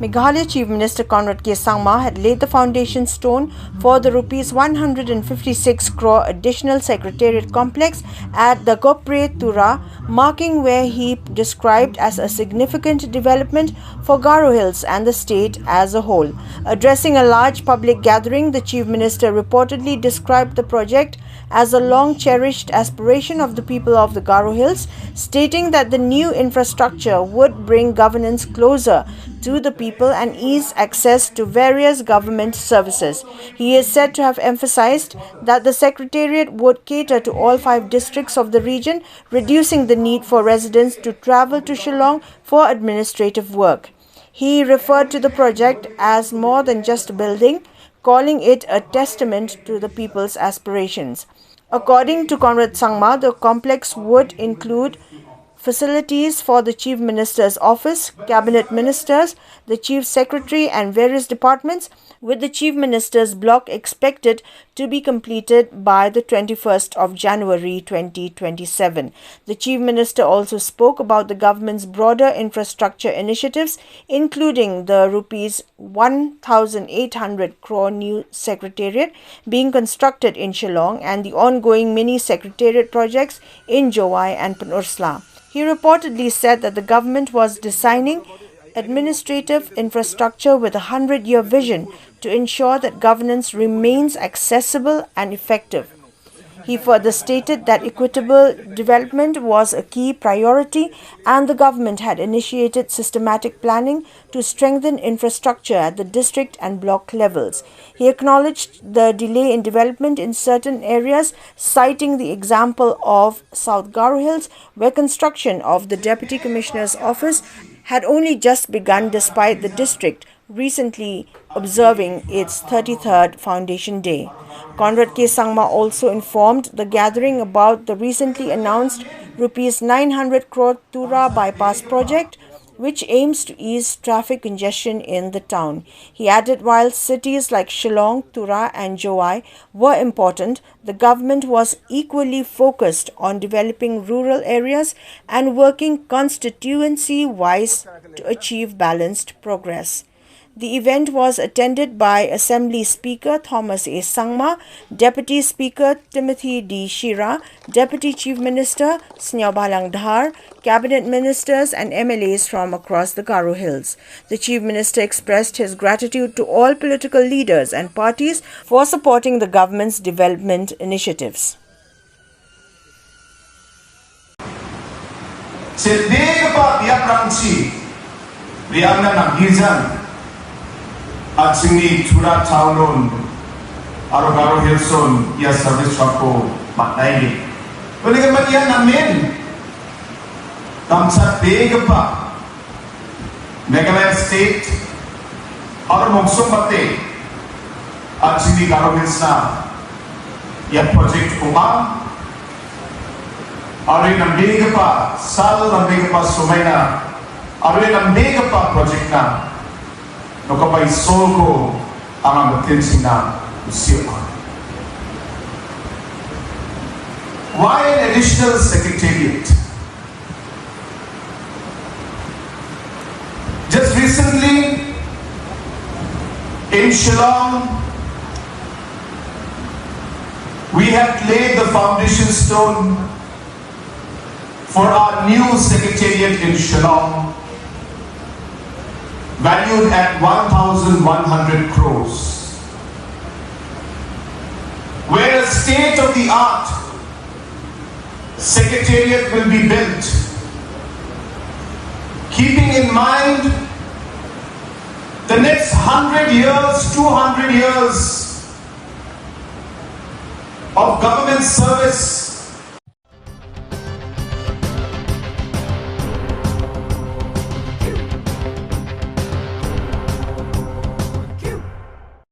Meghalaya Chief Minister Conrad K. Sangma had laid the foundation stone for the Rs 156 crore additional Secretariat complex at the Gopre Tura, marking where he described as a significant development for Garo Hills and the state as a whole. Addressing a large public gathering, the Chief Minister reportedly described the project as a long-cherished aspiration of the people of the Garo Hills, stating that the new infrastructure would bring governance closer to the people and ease access to various government services. He is said to have emphasized that the Secretariat would cater to all 5 districts of the region, reducing the need for residents to travel to Shillong for administrative work. He referred to the project as more than just a building, calling it a testament to the people's aspirations. According to Conrad Sangma, the complex would include facilities for the Chief Minister's office, cabinet ministers, the Chief Secretary and various departments, with the Chief Minister's block expected to be completed by the 21st of January 2027. The Chief Minister also spoke about the government's broader infrastructure initiatives, including the Rs 1,800 crore new Secretariat being constructed in Shillong and the ongoing mini Secretariat projects in Jowai and Panursla. He reportedly said that the government was designing administrative infrastructure with a 100-year vision to ensure that governance remains accessible and effective. He further stated that equitable development was a key priority and the government had initiated systematic planning to strengthen infrastructure at the district and block levels. He acknowledged the delay in development in certain areas, citing the example of South Garo Hills, where construction of the Deputy Commissioner's office had only just begun despite the district recently observing its 33rd Foundation Day. Conrad K. Sangma also informed the gathering about the recently announced Rs 900 crore Tura bypass project, which aims to ease traffic congestion in the town. He added while cities like Shillong, Tura and Jowai were important, the government was equally focused on developing rural areas and working constituency-wise to achieve balanced progress. The event was attended by Assembly Speaker Thomas A. Sangma, Deputy Speaker Timothy D. Shira, Deputy Chief Minister Snyabalang Dhar, Cabinet Ministers and MLAs from across the Garo Hills. The Chief Minister expressed his gratitude to all political leaders and parties for supporting the government's development initiatives. At sini Tura Town Aro Garo Hilson ia service shopko matnai. Boleh kemudian namin tamsat begapa Meghalaya State Aro Mongsum Bate at sini Garo Hilsa ia project umam Aro yang begapa sal yang begapa sumaina Aro yang begapa project na Nokapay solko ang amatensin na usiwa. Why an additional Secretariat? Just recently in Shillong, we have laid the foundation stone for our new Secretariat in Shillong, valued at 1,100 crores, where a state-of-the-art Secretariat will be built, keeping in mind the next 100 years, 200 years of government service